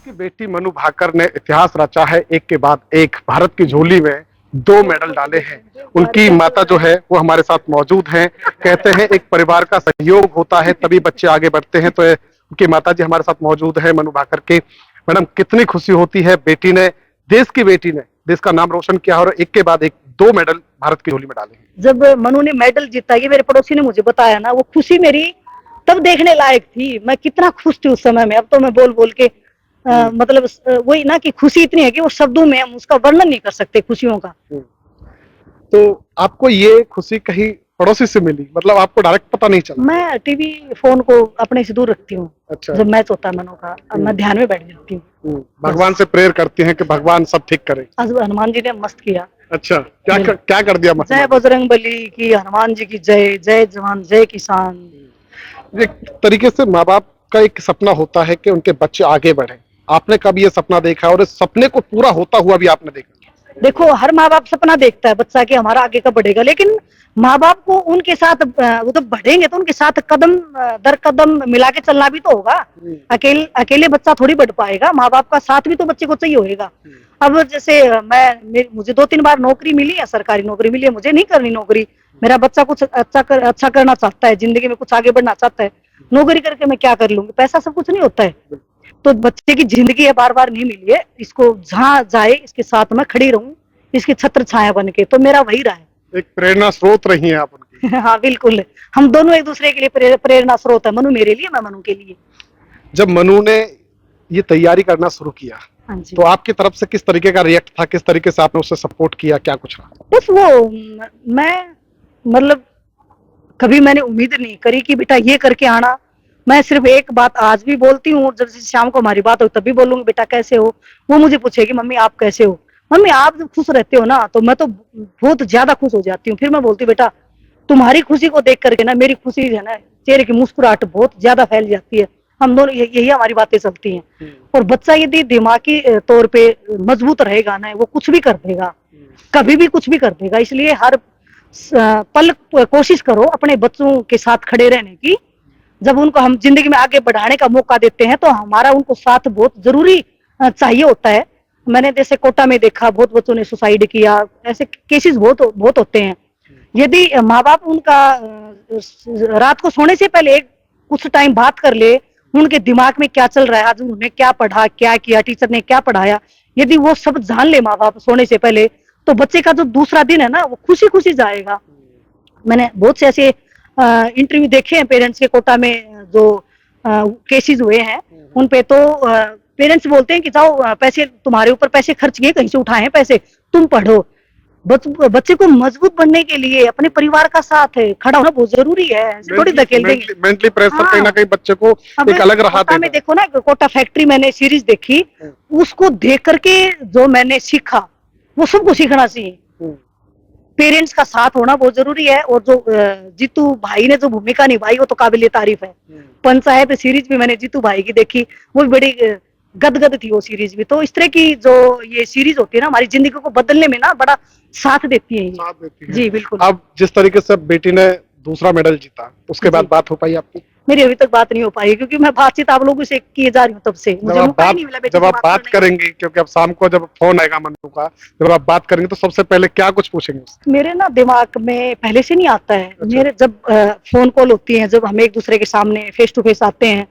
की बेटी मनु भाकर ने इतिहास रचा है। एक के बाद एक भारत की झोली में 2 मेडल डाले हैं। उनकी माता जो है वो हमारे साथ मौजूद हैं। कहते हैं एक परिवार का सहयोग होता है तभी बच्चे आगे बढ़ते हैं। तो उनकी माता जी हमारे साथ मौजूद है मनु भाकर के। मैडम, कितनी खुशी होती है, बेटी ने, देश की बेटी ने देश का नाम रोशन किया और एक के बाद एक 2 मेडल भारत की झोली में डाले हैं।
जब मनु ने मेडल जीता, ये मेरे पड़ोसी ने मुझे बताया ना, वो खुशी मेरी तब देखने लायक थी। मैं कितना खुश थी उस समय में। अब तो मैं बोल बोल के मतलब वही ना कि खुशी इतनी है कि वो शब्दों में हम उसका वर्णन नहीं कर सकते खुशियों का।
तो आपको ये खुशी कहीं पड़ोसी से मिली, मतलब आपको डायरेक्ट पता नहीं चला?
मैं टीवी फोन को अपने से दूर रखती हूँ।
अच्छा।
जब मैच होता है मनु का, अब मैं ध्यान में बैठ जाती हूँ।
भगवान से प्रेयर करती हैं कि भगवान सब ठीक करे।
आज हनुमान जी ने मस्त किया।
अच्छा, क्या कर दिया?
जय बजरंग बली की, हनुमान जी की जय, जय जवान जय किसान।
एक तरीके से माँ बाप का एक सपना होता है कि उनके बच्चे आगे बढ़े। आपने कभी ये सपना देखा और इस सपने को पूरा होता हुआ भी आपने देखा?
देखो, हर माँ बाप सपना देखता है बच्चा कि हमारा आगे का बढ़ेगा, लेकिन माँ बाप को उनके साथ वो तो बढ़ेंगे तो उनके साथ कदम दर कदम मिला के चलना भी तो होगा। अकेले बच्चा थोड़ी बढ़ पाएगा। माँ बाप का साथ भी तो बच्चे को चाहिए होगा। अब जैसे मुझे 2-3 बार नौकरी मिली है, सरकारी नौकरी मिली है, मुझे नहीं करनी नौकरी। मेरा बच्चा कुछ अच्छा करना चाहता है, जिंदगी में कुछ आगे बढ़ना चाहता है। नौकरी करके मैं क्या कर लूंगी? पैसा सब कुछ नहीं होता है। तो बच्चे की जिंदगी है, बार बार नहीं मिली है। इसको जहाँ जाए इसके साथ मैं खड़ी रहूं, इसकी छत्र छाया बन के। तो मेरा वही रहा है।
एक प्रेरणा स्रोत रही हैं आप उनकी।
हाँ बिल्कुल, हम दोनों एक दूसरे के लिए प्रेरणा स्रोत है। मनु मेरे लिए, मैं मनु के लिए।
जब मनु ने ये तैयारी करना शुरू किया,
हाँ जी,
तो आपकी तरफ से किस तरीके का रिएक्ट था? किस तरीके से आपने उससे सपोर्ट किया? क्या कुछ रहा?
बस वो मैं मतलब कभी मैंने उम्मीद नहीं करी कि बेटा ये करके आना। मैं सिर्फ एक बात आज भी बोलती हूँ, जब शाम को हमारी बात हो तभी बोलूंगी, बेटा कैसे हो? वो मुझे पूछेगी मम्मी आप कैसे हो? मम्मी आप जब खुश रहते हो ना तो मैं तो बहुत ज्यादा खुश हो जाती हूँ। फिर मैं बोलती हूँ बेटा तुम्हारी खुशी को देख करके ना मेरी खुशी है ना, चेहरे की मुस्कुराहट बहुत ज्यादा फैल जाती है। हम दोनों यही हमारी बातें चलती हैं। और बच्चा यदि दिमागी तौर पे मजबूत रहेगा ना, वो कुछ भी कर देगा, कभी भी कुछ भी कर देगा। इसलिए हर पल कोशिश करो अपने बच्चों के साथ खड़े रहने की। जब उनको हम जिंदगी में आगे बढ़ाने का मौका देते हैं तो हमारा उनको साथ बहुत जरूरी चाहिए होता है। मैंने जैसे कोटा में देखा, बहुत बच्चों ने सुसाइड किया, ऐसे केसेस बहुत होते हैं। यदि माँ बाप उनका रात को सोने से पहले कुछ टाइम बात कर ले, उनके दिमाग में क्या चल रहा है, आज उन्होंने क्या पढ़ा, क्या किया, टीचर ने क्या पढ़ाया, यदि वो सब जान ले माँ बाप सोने से पहले, तो बच्चे का जो दूसरा दिन है ना वो खुशी खुशी जाएगा। मैंने बहुत से ऐसे इंटरव्यू देखे हैं पेरेंट्स के, कोटा में जो केसेस हुए हैं उन पे। तो पेरेंट्स बोलते हैं कि जाओ पैसे तुम्हारे ऊपर पैसे खर्च किए, कहीं से उठाए हैं पैसे, तुम पढ़ो। बच्चे को मजबूत बनने के लिए अपने परिवार का साथ खड़ा होना बहुत जरूरी है। थोड़ी धकेल देंगे
मेंटली प्रेशर कहीं ना कहीं बच्चे को एक अलग रहा देगा।
में देखो ना, कोटा फैक्ट्री मैंने सीरीज देखी, उसको देख करके जो मैंने सीखा वो सबको सीखना चाहिए। पेरेंट्स का साथ होना बहुत जरूरी है। और जो जीतू भाई ने जो भूमिका निभाई वो तो काबिले तारीफ है। पंचायत सीरीज भी मैंने जीतू भाई की देखी, वो भी बड़ी गदगद थी वो सीरीज भी। तो इस तरह की जो ये सीरीज होती है ना, हमारी जिंदगी को बदलने में ना बड़ा साथ देती है। जी बिल्कुल।
अब जिस तरीके से बेटी ने दूसरा मेडल जीता, उसके बाद बात हो पाई आपकी?
मेरी अभी तक बात नहीं हो पाई, क्योंकि मैं बातचीत आप लोगों से किए जा रही हूँ तब से। मुझे मौका नहीं मिला
जब आप बात करेंगे, क्योंकि अब शाम को जब फोन आएगा मनु का, जब आप बात करेंगे तो सबसे पहले क्या कुछ पूछेंगे?
मेरे ना दिमाग में पहले से नहीं आता है। मेरे जब फोन कॉल होती है, जब हम एक दूसरे के सामने फेस टू फेस आते हैं,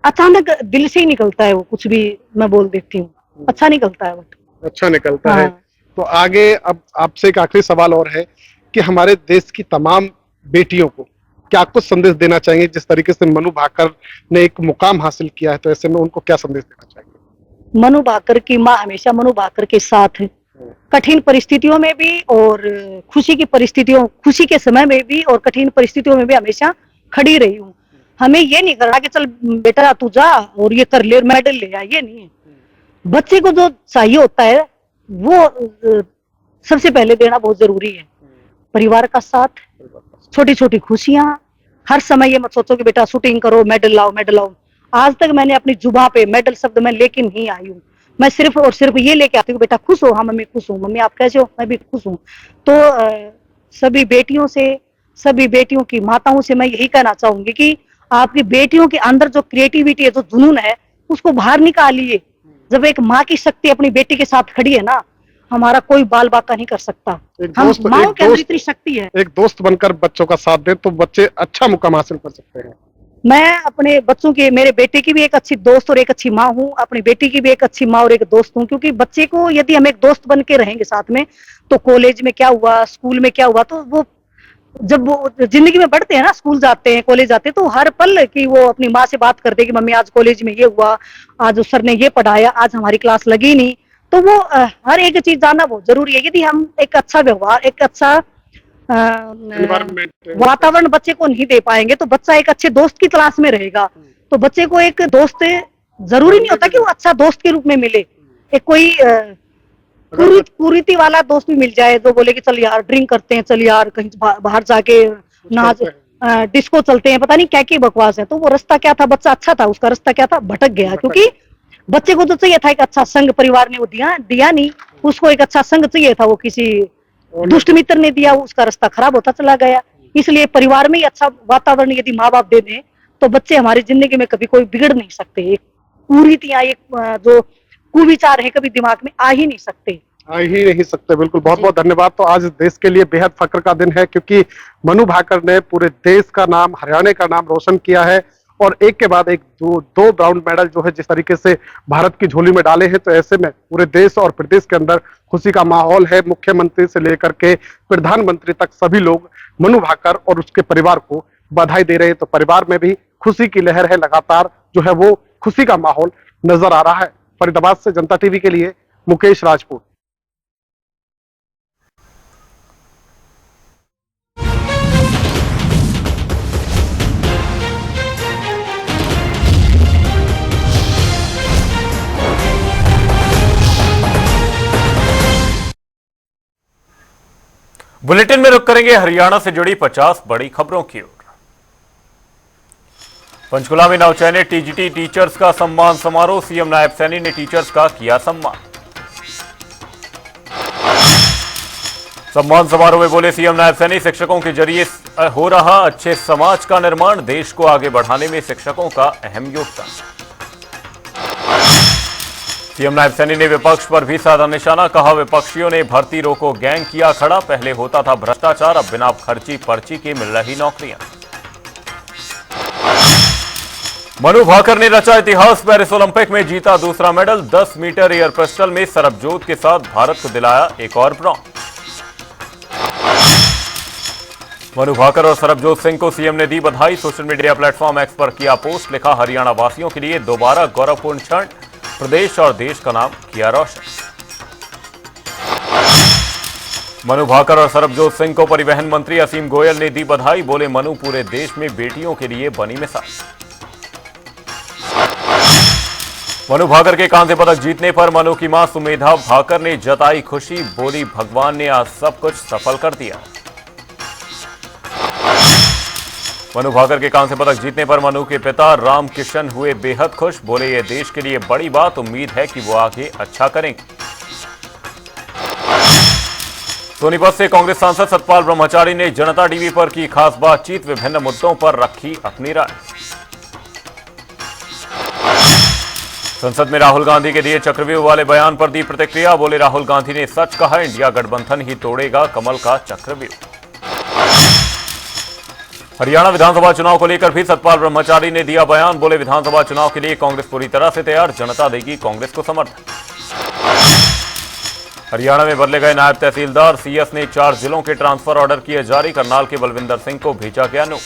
अचानक दिल से ही निकलता है वो कुछ भी मैं बोल देती हूँ। अच्छा निकलता है।
अच्छा निकलता है। तो आगे अब आपसे एक आखिरी सवाल और है कि हमारे देश की तमाम बेटियों को क्या कुछ संदेश देना चाहेंगे? जिस तरीके से मनु भाकर ने एक मुकाम हासिल किया है, तो ऐसे में उनको क्या संदेश देना चाहेंगे?
मनु भाकर की माँ हमेशा मनु भाकर के साथ है, कठिन परिस्थितियों में भी और खुशी खुशी के समय में भी और कठिन परिस्थितियों में भी हमेशा खड़ी रही हूँ। हमें ये नहीं करना कि चल बेटा तू जा और ये कर ले और मेडल ले आ, ये नहीं है। बच्चे को जो चाहिए होता है वो सबसे पहले देना बहुत जरूरी है। परिवार का साथ, छोटी छोटी खुशियां, हर समय ये मत सोचो कि बेटा शूटिंग करो, मेडल लाओ मेडल लाओ। आज तक मैंने अपनी जुबान पे मेडल शब्द मैं लेके नहीं आई हूँ। मैं सिर्फ और सिर्फ ये लेके आती हूँ, बेटा खुश हो? हाँ मम्मी खुश हूँ। मम्मी आप कैसे हो? मैं भी खुश हूँ। तो सभी बेटियों से, सभी बेटियों की माताओं से मैं यही कहना चाहूंगी कि आपकी बेटियों के अंदर जो क्रिएटिविटी है, जो जुनून है, उसको बाहर निकालिए। जब एक माँ की शक्ति अपनी बेटी के साथ खड़ी है ना, हमारा कोई बाल बाका नहीं कर सकता। हम माँ के अंदर इतनी शक्ति है।
एक दोस्त बनकर बच्चों का साथ दे तो बच्चे अच्छा मुकाम हासिल कर सकते हैं।
मैं अपने बच्चों के, मेरे बेटे की भी एक अच्छी दोस्त और एक अच्छी माँ हूँ, अपनी बेटी की भी एक अच्छी माँ और एक दोस्त हूँ। क्योंकि बच्चे को यदि हम एक दोस्त बन के रहेंगे साथ में, तो कॉलेज में क्या हुआ, स्कूल में क्या हुआ, तो वो जब वो जिंदगी में बढ़ते हैं ना, स्कूल जाते हैं, कॉलेज जाते हैं, तो हर पल की वो अपनी माँ से बात करते हैं कि मम्मी आज कॉलेज में ये हुआ, आज उस सर ने ये पढ़ाया, आज हमारी क्लास लगी नहीं। तो वो हर एक चीज जानना बहुत जरूरी है। यदि हम एक अच्छा व्यवहार, एक अच्छा वातावरण बच्चे को नहीं दे पाएंगे, तो बच्चा एक अच्छे दोस्त की तलाश में रहेगा। तो बच्चे को एक दोस्त जरूरी नहीं होता कि वो अच्छा दोस्त के रूप में मिले, एक कोई कुरीति वाला दोस्त भी मिल जाए जो बोले कि चल यार ड्रिंक करते हैं, चल यार कहीं बाहर जाके नाच डिस्को चलते हैं, पता नहीं क्या क्या बकवास है। तो वो रास्ता क्या था? बच्चा अच्छा था, उसका रास्ता क्या था? भटक गया। क्योंकि बच्चे को तो चाहिए था एक अच्छा संग, परिवार ने वो दिया नहीं, उसको एक अच्छा संग चाहिए था, वो किसी दुष्ट मित्र ने दिया, उसका रास्ता खराब होता चला गया। इसलिए परिवार में ही अच्छा वातावरण यदि माँ बाप दे दें, तो बच्चे हमारी जिंदगी में कभी कोई बिगड़ नहीं सकते। एक कुरीतियां, एक जो कुविचार है, कभी दिमाग में आ ही नहीं सकते।
बिल्कुल, बहुत बहुत धन्यवाद। तो आज देश के लिए बेहद फख्र का दिन है, क्योंकि मनु भाकर ने पूरे देश का नाम, हरियाणा का नाम रोशन किया है, और एक के बाद एक दो ब्राउन मेडल जो है जिस तरीके से भारत की झोली में डाले हैं। तो ऐसे में पूरे देश और प्रदेश के अंदर खुशी का माहौल है। मुख्यमंत्री से लेकर के प्रधानमंत्री तक सभी लोग मनु भाकर और उसके परिवार को बधाई दे रहे हैं। तो परिवार में भी खुशी की लहर है, लगातार जो है वो खुशी का माहौल नजर आ रहा है। फरीदाबाद से जनता टीवी के लिए मुकेश राजपूत।
बुलेटिन में रुक करेंगे हरियाणा से जुड़ी 50 बड़ी खबरों की ओर। पंचकुला में नवचयनित टीजीटी टीचर्स का सम्मान समारोह, सीएम नायब सैनी ने टीचर्स का किया सम्मान। सम्मान समारोह में बोले सीएम नायब सैनी, शिक्षकों के जरिए हो रहा अच्छे समाज का निर्माण, देश को आगे बढ़ाने में शिक्षकों का अहम योगदान। सीएम नायब सैनी ने विपक्ष पर भी साधा निशाना, कहा विपक्षियों ने भर्ती रोको गैंग किया खड़ा, पहले होता था भ्रष्टाचार, अब बिना खर्ची पर्ची के मिल रही नौकरियां। मनु भाकर ने रचा इतिहास, पेरिस ओलंपिक में जीता दूसरा मेडल, 10 मीटर एयर पिस्टल में सरबजोत के साथ भारत को दिलाया एक और ब्रॉन्ज। मनु भाकर और सरबजोत सिंह को सीएम ने दी बधाई, सोशल मीडिया प्लेटफॉर्म एक्स पर किया पोस्ट, लिखा हरियाणा वासियों के लिए दोबारा गौरवपूर्ण क्षण, प्रदेश और देश का नाम किया रोशन। मनु भाकर और सरबजोत सिंह को परिवहन मंत्री असीम गोयल ने दी बधाई, बोले मनु पूरे देश में बेटियों के लिए बनी मिसाल। मनु भाकर के कांस्य पदक जीतने पर मनु की मां सुमेधा भाकर ने जताई खुशी, बोली भगवान ने आज सब कुछ सफल कर दिया। मनु भाकर के कांस्य पदक जीतने पर मनु के पिता राम किशन हुए बेहद खुश, बोले ये देश के लिए बड़ी बात, उम्मीद है कि वो आगे अच्छा करेंगे। सोनीपत से कांग्रेस सांसद सतपाल ब्रह्मचारी ने जनता टीवी पर की खास बातचीत, विभिन्न मुद्दों पर रखी अपनी राय। संसद में राहुल गांधी के दिए चक्रव्यूह वाले बयान पर दी प्रतिक्रिया, बोले राहुल गांधी ने सच कहा, इंडिया गठबंधन ही तोड़ेगा कमल का चक्रव्यूह। हरियाणा विधानसभा चुनाव को लेकर भी सतपाल ब्रह्मचारी ने दिया बयान, बोले विधानसभा चुनाव के लिए कांग्रेस पूरी तरह से तैयार, जनता देगी कांग्रेस को समर्थन। हरियाणा में बदले गए नायब तहसीलदार, सीएस ने 4 जिलों के ट्रांसफर ऑर्डर किए जारी, करनाल के बलविंदर सिंह को भेजा गया नोट।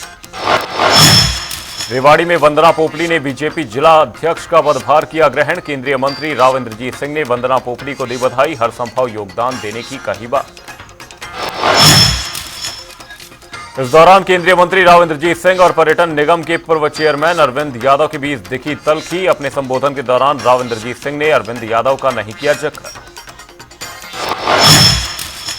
रेवाड़ी में वंदना पोपली ने बीजेपी जिला अध्यक्ष का पदभार किया ग्रहण, केंद्रीय मंत्री राव इंद्रजीत सिंह ने वंदना पोपली को दी बधाई, हर संभव योगदान देने की कही बात। इस दौरान केंद्रीय मंत्री राव इंद्रजीत सिंह और पर्यटन निगम के पूर्व चेयरमैन अरविंद यादव के बीच दिखी तल्खी, अपने संबोधन के दौरान राव इंद्रजीत सिंह ने अरविंद यादव का नहीं किया जिक्र।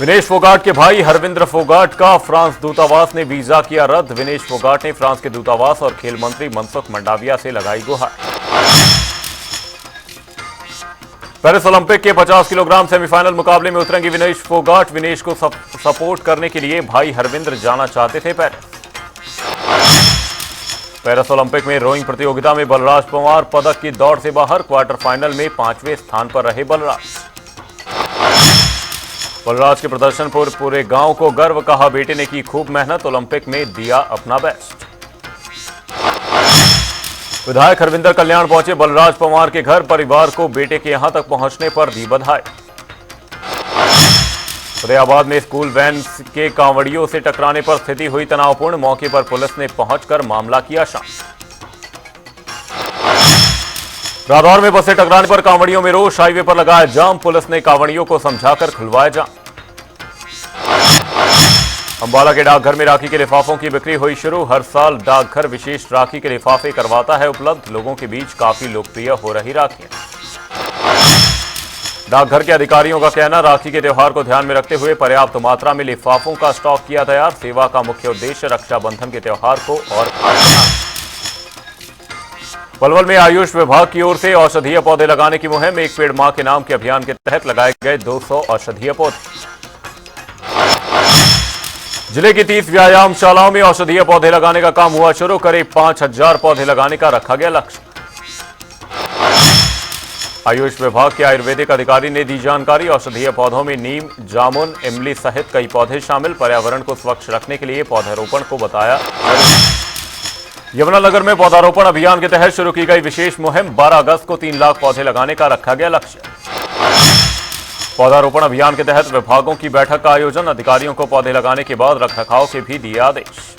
विनेश फोगाट के भाई हरविंद्र फोगाट का फ्रांस दूतावास ने वीजा किया रद्द। विनेश फोगाट ने फ्रांस के दूतावास और खेल मंत्री मनसुख मंडाविया से लगाई गुहार। पेरिस ओलंपिक के 50 किलोग्राम सेमीफाइनल मुकाबले में उतरेंगे विनेश फोगाट। विनेश को सपोर्ट करने के लिए भाई हरविंद्र जाना चाहते थे पेरिस ओलंपिक में रोइंग प्रतियोगिता में बलराज पंवार पदक की दौड़ से बाहर। क्वार्टर फाइनल में 5वें स्थान पर रहे बलराज के प्रदर्शन पर पूरे गांव को गर्व, कहा बेटे ने की खूब मेहनत, ओलंपिक में दिया अपना बेस्ट। विधायक हरविंदर कल्याण पहुंचे बलराज पंवार के घर, परिवार को बेटे के यहां तक पहुंचने पर दी बधाई। फतेहाबाद में स्कूल वैन के कांवड़ियों से टकराने पर स्थिति हुई तनावपूर्ण, मौके पर पुलिस ने पहुंचकर मामला किया शांत। रादौर में बस से टकराने पर कांवड़ियों में रोष, हाईवे पर लगाया जाम, पुलिस ने कांवड़ियों को समझाकर खुलवाया जाम। अंबाला के डाकघर में राखी के लिफाफों की बिक्री हुई शुरू। हर साल डाकघर विशेष राखी के लिफाफे करवाता है उपलब्ध, लोगों के बीच काफी लोकप्रिय हो रही राखियां। डाकघर के अधिकारियों का कहना, राखी के त्योहार को ध्यान में रखते हुए पर्याप्त मात्रा में लिफाफों का स्टॉक किया तैयार। सेवा का मुख्य उद्देश्य रक्षाबंधन के त्योहार को और पलवल में आयुष विभाग की ओर से औषधीय पौधे लगाने की मुहिम। एक पेड़ मां के नाम के अभियान के तहत लगाए गए 200 औषधीय पौधे। जिले की 30 व्यायामशालाओं में औषधीय पौधे लगाने का काम हुआ शुरू। करीब 5000 पौधे लगाने का रखा गया लक्ष्य। आयुष विभाग के आयुर्वेदिक अधिकारी ने दी जानकारी, औषधीय पौधों में नीम, जामुन, इमली सहित कई पौधे शामिल। पर्यावरण को स्वच्छ रखने के लिए पौधारोपण को बताया। यमुनानगर में पौधारोपण अभियान के तहत शुरू की गई विशेष मुहिम। 12 अगस्त को 3 लाख पौधे लगाने का रखा गया लक्ष्य। पौधारोपण अभियान के तहत विभागों की बैठक का आयोजन। अधिकारियों को पौधे लगाने के बाद रखरखाव के भी दिए आदेश।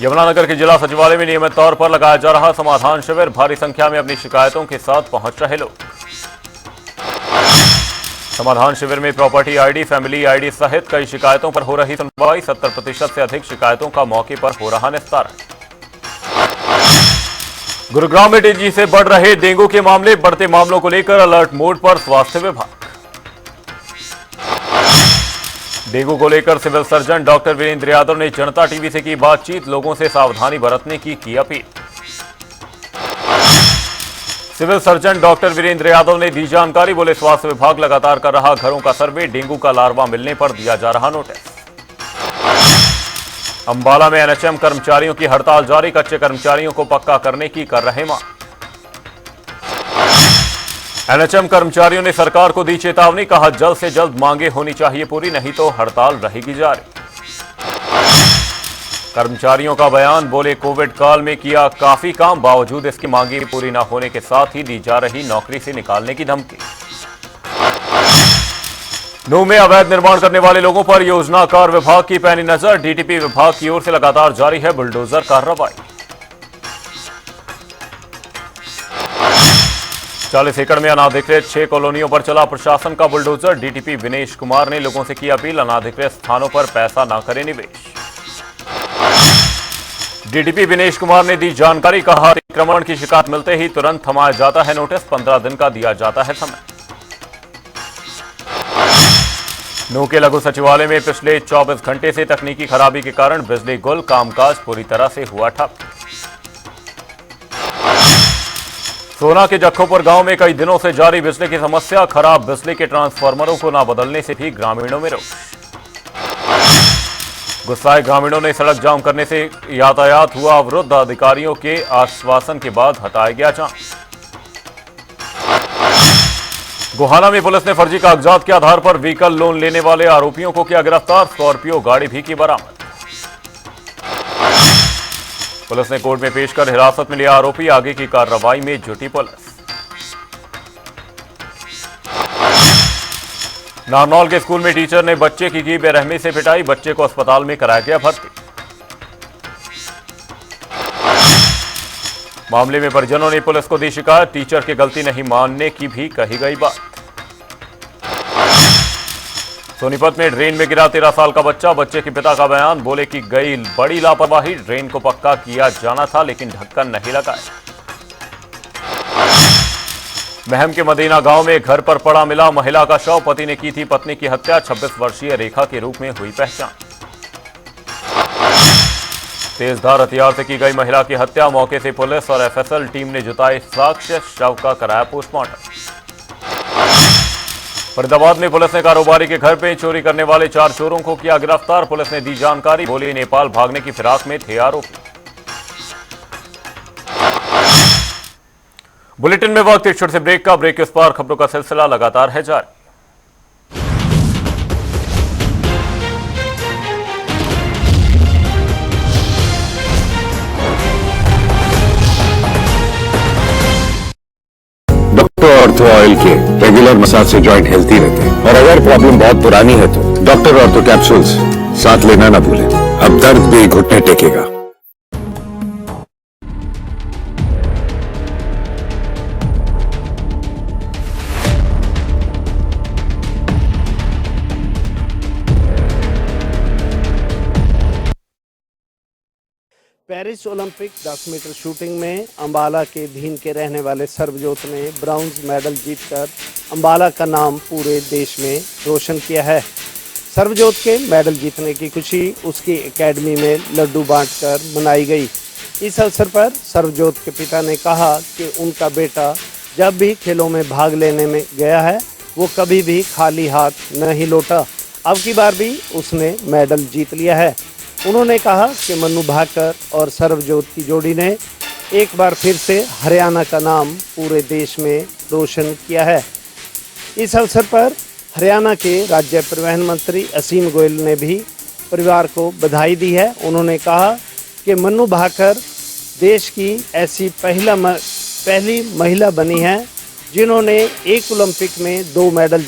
यमुनानगर के जिला सचिवालय में नियमित तौर पर लगाया जा रहा समाधान शिविर। भारी संख्या में अपनी शिकायतों के साथ पहुंच रहे लोग। समाधान शिविर में प्रॉपर्टी आईडी, फैमिली आईडी सहित कई शिकायतों पर हो रही सुनवाई। 70% से अधिक शिकायतों का मौके पर हो रहा निस्तारण। गुरुग्राम में तेजी से बढ़ रहे डेंगू के मामले। बढ़ते मामलों को लेकर अलर्ट मोड पर स्वास्थ्य विभाग। डेंगू को लेकर civil surgeon doctor Virendra Yadav ने जनता टीवी से की बातचीत। लोगों से सावधानी बरतने की अपील। Civil surgeon doctor Virendra Yadav ने दी जानकारी, बोले स्वास्थ्य विभाग लगातार कर रहा घरों का सर्वे। डेंगू का लार्वा मिलने पर दिया जा रहा नोटिस। अंबाला में एनएचएम कर्मचारियों की हड़ताल जारी। कच्चे कर्मचारियों को पक्का करने की कर रहे मांग। एनएचएम कर्मचारियों ने सरकार को दी चेतावनी, कहा जल्द से जल्द मांगे होनी चाहिए पूरी, नहीं तो हड़ताल रहेगी जारी। कर्मचारियों का बयान, बोले कोविड काल में किया काफी काम, बावजूद इसकी मांगे पूरी न होने के साथ ही दी जा रही नौकरी से निकालने की धमकी। नूह में अवैध निर्माण करने वाले लोगों पर योजनाकार विभाग की पैनी नजर। डीटीपी विभाग की ओर से लगातार जारी है बुलडोजर कार्रवाई। 40 एकड़ में अनाधिकृत 6 कॉलोनियों पर चला प्रशासन का बुलडोजर। डीटीपी विनेश कुमार ने लोगों से की अपील, अनाधिकृत स्थानों पर पैसा न करें निवेश। डीटीपी विनेश कुमार ने दी जानकारी, कहा अतिक्रमण की शिकायत मिलते ही तुरंत थमाया जाता है नोटिस। 15 दिन का दिया जाता है समय। नूह के लघु सचिवालय में पिछले 24 घंटे से तकनीकी खराबी के कारण बिजली गुल, कामकाज पूरी तरह से हुआ ठप। सोना के जक्खोपुर गांव में कई दिनों से जारी बिजली की समस्या। खराब बिजली के ट्रांसफार्मरों को न बदलने से भी ग्रामीणों में रोष। गुस्साए ग्रामीणों ने सड़क जाम करने से यातायात हुआ अवरुद्ध। अधिकारियों के आश्वासन के बाद हटाया गया जाम। गोहाना में पुलिस ने फर्जी कागजात के आधार पर व्हीकल लोन लेने वाले आरोपियों को किया गिरफ्तार। स्कॉर्पियो गाड़ी भी की बरामद। पुलिस ने कोर्ट में पेश कर हिरासत में लिया आरोपी। आगे की कार्रवाई में जुटी पुलिस। नारनौल के स्कूल में टीचर ने बच्चे की बेरहमी से पिटाई। बच्चे को अस्पताल में कराया गया भर्ती। मामले में परिजनों ने पुलिस को दी शिकायत। टीचर की गलती नहीं मानने की भी कही गई बात। सोनीपत में ड्रेन में गिरा 13 साल का बच्चा। बच्चे के पिता का बयान, बोले कि गई बड़ी लापरवाही। ड्रेन को पक्का किया जाना था लेकिन ढक्कन नहीं लगाया। महम के मदीना गांव में घर पर पड़ा मिला महिला का शव। पति ने की थी पत्नी की हत्या। 26 वर्षीय रेखा के रूप में हुई पहचान। तेजधार हथियार से की गई महिला की हत्या। मौके से पुलिस और एफएसएल टीम ने जुटाए साक्ष्य। शव का कराया पोस्टमार्टम। फरीदाबाद में पुलिस ने कारोबारी के घर पे चोरी करने वाले 4 चोरों को किया गिरफ्तार। पुलिस ने दी जानकारी। बोली नेपाल भागने की फिराक में थे आरोपी। बुलेटिन में वक्त एक छोटे से ब्रेक का। ब्रेक के उस पार खबरों का सिलसिला लगातार है जारी।
डॉक्टर ऑर्थो ऑयल के रेगुलर मसाज से जॉइंट हेल्थी रहते हैं। और अगर प्रॉब्लम बहुत पुरानी है तो डॉक्टर ऑर्थो कैप्सूल्स साथ लेना ना भूलें। अब दर्द भी घुटने टेकेगा।
पेरिस ओलंपिक 10 मीटर शूटिंग में अंबाला के धीन के रहने वाले सर्वजोत ने ब्रॉन्ज मेडल जीतकर अंबाला का नाम पूरे देश में रोशन किया है। सर्वजोत के मेडल जीतने की खुशी उसकी एकेडमी में लड्डू बांटकर मनाई गई। इस अवसर पर सर्वजोत के पिता ने कहा कि उनका बेटा जब भी खेलों में भाग लेने में गया है वो कभी भी खाली हाथ नहीं लौटा। अब की बार भी उसने मेडल जीत लिया है। उन्होंने कहा कि मनु भाकर और सर्वजोत की जोड़ी ने एक बार फिर से हरियाणा का नाम पूरे देश में रोशन किया है। इस अवसर पर हरियाणा के राज्य परिवहन मंत्री असीम गोयल ने भी परिवार को बधाई दी है। उन्होंने कहा कि मनु भाकर देश की ऐसी पहली महिला बनी है जिन्होंने एक ओलंपिक में 2 मेडल